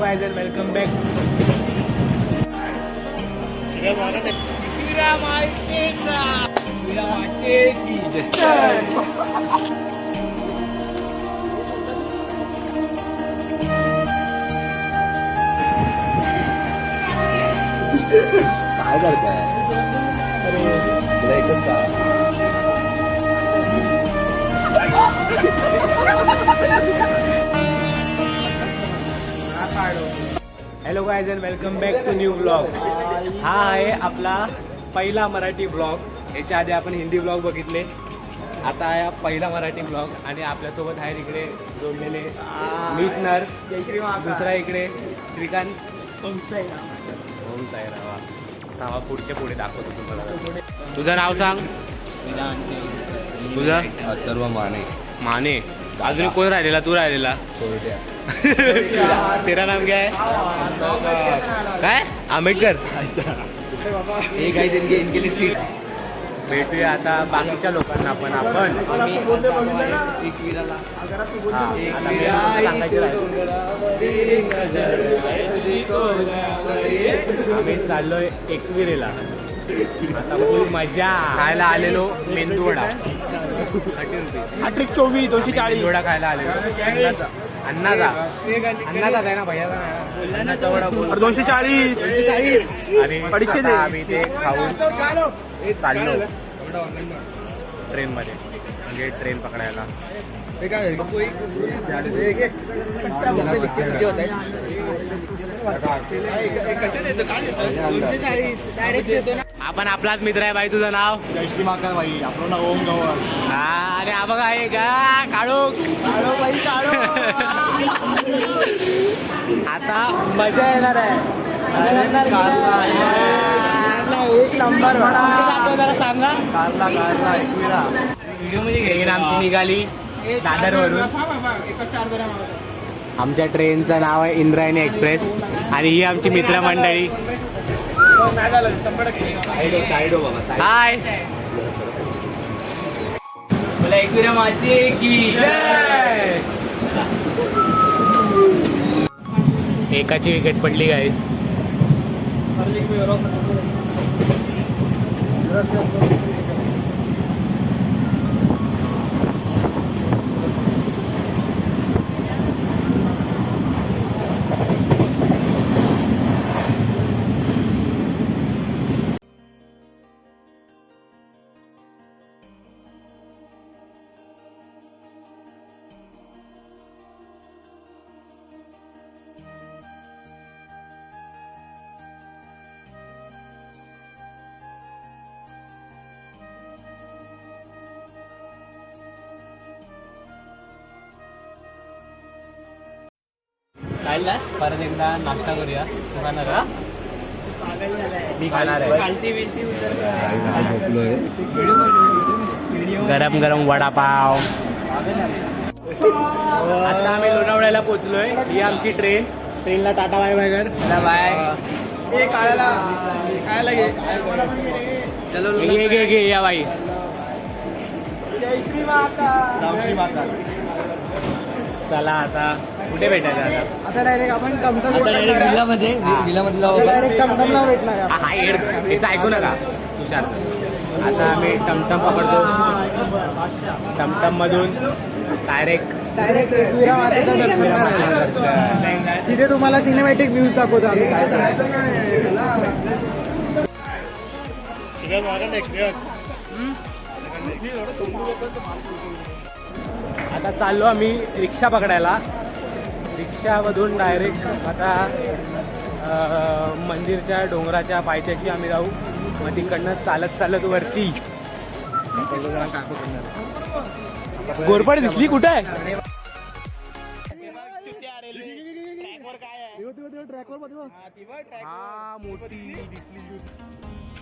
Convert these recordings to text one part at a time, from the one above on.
Guys and welcome back. काय करताय? ब्रेकच का? Hello guys and welcome back to new blog. हा आहे आपला पहिला मराठी ब्लॉग। याच्या आधी आपण हिंदी ब्लॉग बघितले, आता आहे पहिला मराठी ब्लॉग। आणि आपल्यासोबत आहे इकडे जोडलेले मीटनर, दुसरा इकडे श्रीकांत ओम साईरावा। थांबा पुढच्या पुढे दाखवतो तुम्हाला। तुझं नाव सांग। तुझं अथर्व माने। माने। अजून कोण राहिलेला? तू राहिलेला। कोरड्या। तेरा नाम क्या है? काय? आंबेडकर। एक आहे इनके लिए सीट। भेटूया आता बाकीच्या लोकांना पण आपण। आम्ही चाललोय एकविरेला। आता खूप मजा खायला आलेलो मेंदू वडा 24 240 वडा खायला आलेलो अन्नाचा आहे ना भैयाचा नाही ना? अन्नाचा वडा बोल 240 आणि आता आम्ही ते खाऊन चाललो ट्रेनमध्ये, म्हणजे ट्रेन पकडायला। आपण आपलाच मित्र आहे भाई। तुझं नाव? जयश्री महाकाळ भाई। आपलं नाव ओम गवस। हा अरे हा बघा आहे का काढू भाई काढो। आता मजा येणार आहे। एक नंबर जरा सांगा। कारला एकविरा व्हिडिओ मध्ये ट्रेन आमची निघाली दादरवरून। आमच्या ट्रेनचं नाव आहे इंद्रायणी एक्सप्रेस आणि ही आमची मित्रमंडळी। हाय बोला एकविरा माते की जय। एकाची विकेट पडली गाईस। खायलास परत एकदा नाश्ता करूया। तू खाणार का? मी खाणार आहे। गरम गरम वडापाव। आता आम्ही लोणावळ्याला पोहोचलोय। ही आमची ट्रेन। ट्रेनला टाटा बाय बाय कर। बाय। चलो घे या बाई। जयश्री महाकाळ। चला आता कुठे भेटायचं आता डायरेक्ट आपण टमटम विलामध्ये जाऊ डायरेक्ट टमटमला भेटणार आता? हा हेच ऐकू नका तुषार। आता आम्ही टमटम पकडतो। टमटम मधून डायरेक्ट एकविरा मातेचं दर्शन। तिथे तुम्हाला सिनेमॅटिक व्ह्यूज दाखवतो आम्ही काय आता चाललो आम्ही रिक्षा पकडायला। रिक्षामधून डायरेक्ट आता मंदिरच्या डोंगराच्या पायथ्याशी आम्ही जाऊ। मग तिकडनं चालत वरती। गोरपड दिसली कुठे आहे?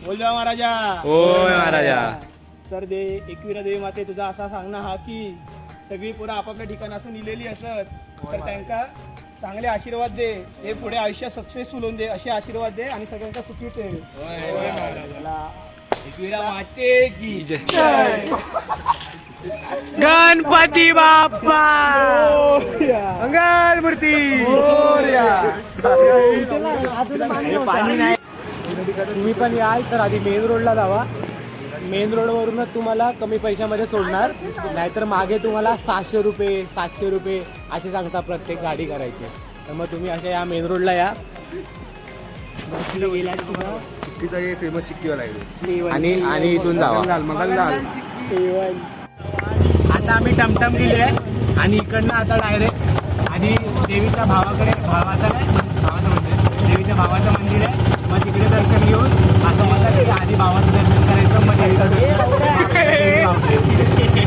बोल जा महाराजा। होय महाराजा। तर दे एकविरा देवी माते तुझा असा सांगणं हा की सगळी पोरं आपापल्या ठिकाणासून इलेली असत, तर त्यांना चांगले आशीर्वाद दे, हे पुढे आयुष्यात सक्सेसफुल होऊन दे असे आशीर्वाद दे आणि सगळ्यांना सुखी ठेव। एकविरा माते की जय। गणपती बाप्पा मंगल मूर्ती। हे पाणी नाही. तुम्ही पण याल तर आधी मेन रोडला जावा. मेन रोडवरूनच तुम्हाला कमी पैशामध्ये सोडणार, नाहीतर मागे तुम्हाला 600 रुपये 700 रुपये असे सांगता प्रत्येक गाडी करायची. तर मग तुम्ही अशा या मेन रोडला या चिक्कीचा हे फेमस चिक्कीवाला आहे. आणि इथून जावा. आता आम्ही टमटम गेले आहे आणि इकडनं आता डायरेक्ट आणि देवीच्या भावाचं मंदिर, देवीच्या भावाचं मंदिर आहे. मग तिकडे दर्शन घेऊन असं म्हणतात की आधी भावाचं दर्शन करायचं मग देवीचं दर्शन.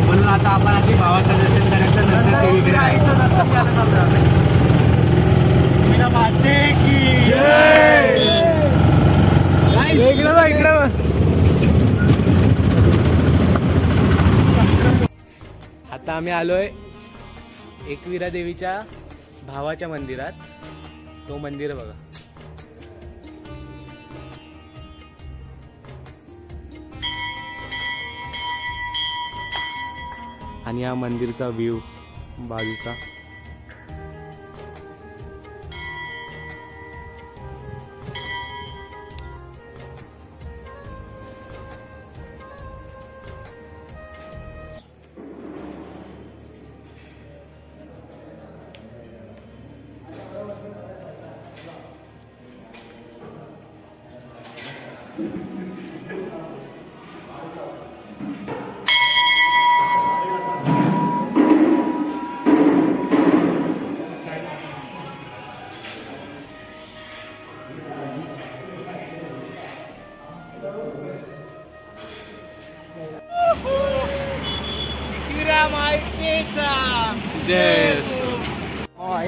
म्हणून आता आपण आधी भावाचं दर्शन करायचं, नंतर देवीकडे जायचं. दर्शन घ्यायला चालू. आता आम्ही आलोय एकविरा देवीच्या भावाच्या मंदिरात. तो मंदिर बघा. आणि हा मंदिरचा व्ह्यू बाजूचा.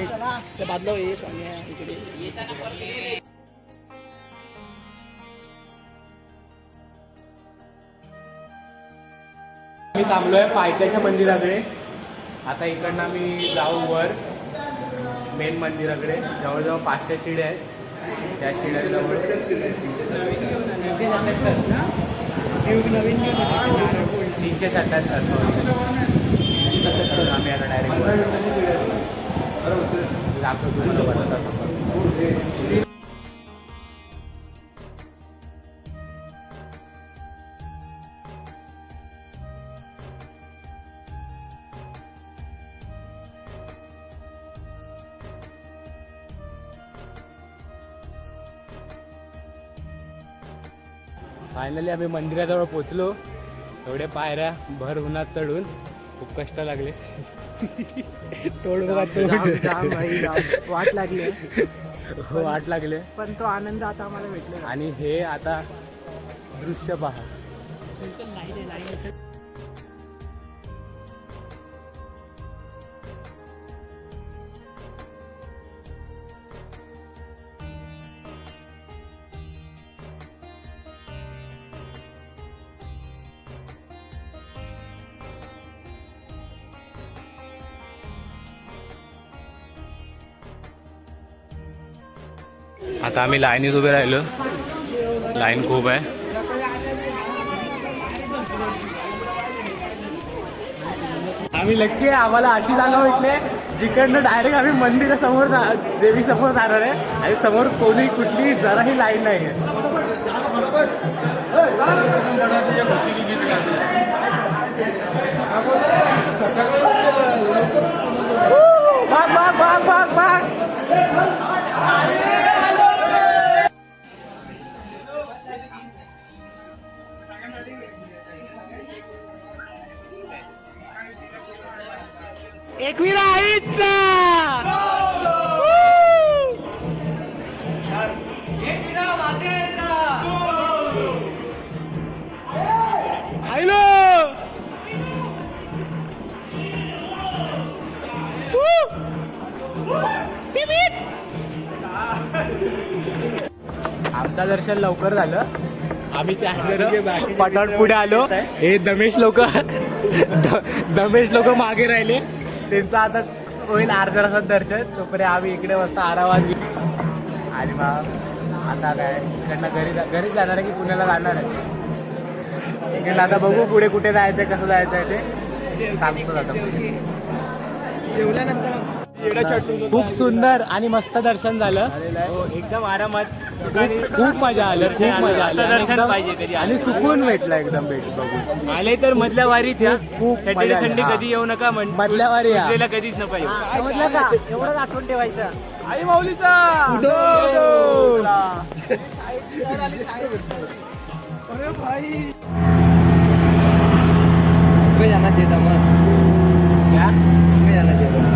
चला ते बादलो ये सोन्या इकडे. मी थांबलोय पायथ्याच्या मंदिराकडे. आता इकडनं आम्ही जाऊ वर मेन मंदिराकडे. जवळजवळ 500 शिड्या आहेत. त्या शिड्याजवळ नवीन 377. आम्ही आता डायरेक्ट फायनली आम्ही मंदिराजवळ पोचलो. एवढे पायऱ्या भर उन्हात चढून खूप कष्ट लागले. तोड वाट लागली. वाट लागले पण तो आनंद आता आम्हाला भेटला. आणि हे आता दृश्य पहा. आता आम्ही लाईनीत उभे राहिलो. लाईन खूप आहे. आम्ही लक्की आहे. आम्हाला अशी जागा भेटली जिकडनं डायरेक्ट आम्ही मंदिरासमोर देवी समोर जाणार आहे आणि समोर कोणी कुठली जराही लाईन नाही आहे. भाग भाग भाग भाग भाग. एकविरा आईचा आईलो. आमचं दर्शन लवकर झालं. आम्ही पटापट पुढे आलो. हे दमेश लोक मागे राहिले. त्यांचं आता होईल अर्ध्या तासात दर्शन. तोपर्यंत आम्ही इकडे मस्त आरामात. आणि मग आता काय इकडनं घरीच जाणार आहे की पुण्याला जाणार आहे. इकडनं आता बघू पुढे कुठे जायचं आहे, कसं जायचं आहे ते सांगतो. आता जेवल्यानंतर येडा शॉट खूप सुंदर आणि मस्त दर्शन झालं. हो, एकदम आरामात खूप मजा आली, खूप मजा आली. असं दर्शन एकदम- पाहिजे कधी आणि सुकून भेटला एकदम भेट बघून. आले तर मधल्या वारीत या. खूप सॅटर्डे मजा आली. संडे हा. कधी येऊ नका मधल्या वारी या. तुझ्याला कधीच न पाहिजे. समजलं का? एवढंच आठवण ठेवायचं. आई माऊलीचा अरे भाई तुम्ही जाणार शेता मग तुम्ही जाणार शेता.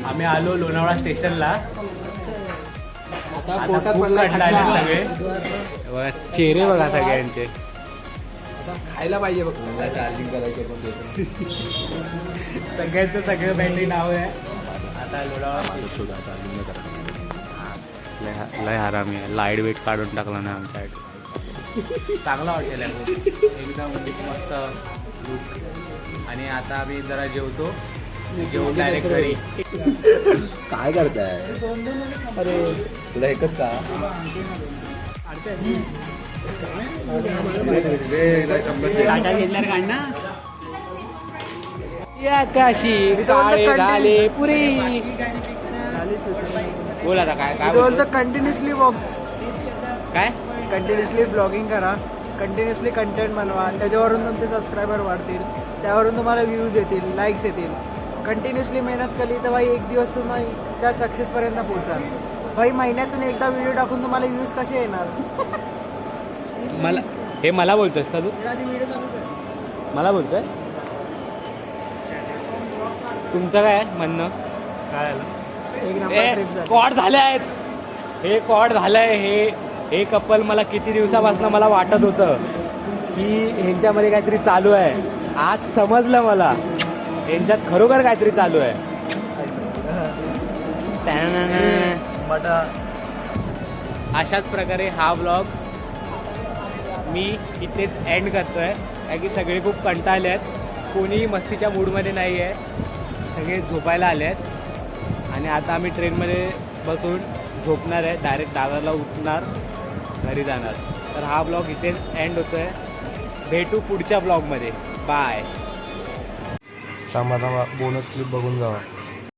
आम्ही आलो लोणावळा स्टेशनला. आता आता पोटात खूप पडला कंटाळले खड्डा. सगळे. बघा, चेहरे बघा सगळ्यांचे. खायला पाहिजे बघ चार्जिंग करायचं पण सगळ्यांचं सगळं बॅटरी नाव आहे. आता लोणावळा लय आरामी आहे. लाईट वेट काढून टाकला ना आमच्या चांगला हॉटेल आहे खूप. एकदम मस्त लुक. आणि आता आम्ही जरा जेवतो. जेवून डायरेक्ट घरी. काय करताय तुला एकच का टाटा घेतल्यावर काढ ना. या काशी काळे घाले पुरी. बोल आता काय काय बोलतो? कंटिन्युअसली वॉक काय कंटिन्युअसली ब्लॉगिंग करा, कंटिन्युअसली कंटेंट बनवा, त्याच्यावरून तुमचे सबस्क्रायबर वाढतील, त्यावरून तुम्हाला व्ह्यूज येतील, लाईक्स येतील. कंटिन्युअसली मेहनत केली तर भाई एक दिवस तुम्ही त्या सक्सेसपर्यंत पोहोचाल. भाई महिन्यातून एकदा व्हिडिओ टाकून तुम्हाला व्ह्यूज कसे येणार? मला हे मला बोलतोयस का तू? व्हिडिओ चालू कर. मला बोलतोय? तुमचं काय आहे म्हणणं? एक नंबर ट्रिप झाली. कॉड झाले आहेत. हे कॉड झालंय. हे कपल मला किती दिवसापासून मला वाटत होतं की ह्यांच्यामध्ये काहीतरी चालू आहे. आज समजलं मला यांच्यात खरोखर काहीतरी चालू आहे. अशाच प्रकारे हा ब्लॉग मी इथेच एंड करतोय. कारण की सगळे खूप कंटाळले आहेत. कोणीही मस्तीच्या मूडमध्ये नाही आहे. सगळे झोपायला आले आहेत. आणि आता आम्ही ट्रेनमध्ये बसून झोपणार आहे. डायरेक्ट दादाला उठणार, घरी जाणार. तर हा ब्लॉग इथेच एंड होतो आहे. भेटू पुढच्या ब्लॉगमध्ये. बाय. थांबा बोनस क्लिप बघून जावा.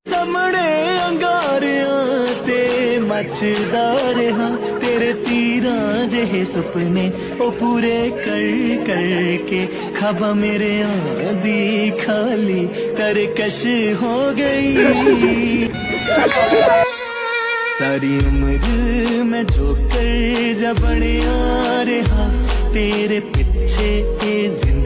सामने अंगारियां ते मचदार हाँ तेरे तीरा जहे सुपने ओ पूरे कर कर के ख्वाबा मेरे आधी खाली तरकश हो गई. सारी उम्र मैं जो कर जब बने आ रहा तेरे पीछे जिंदगी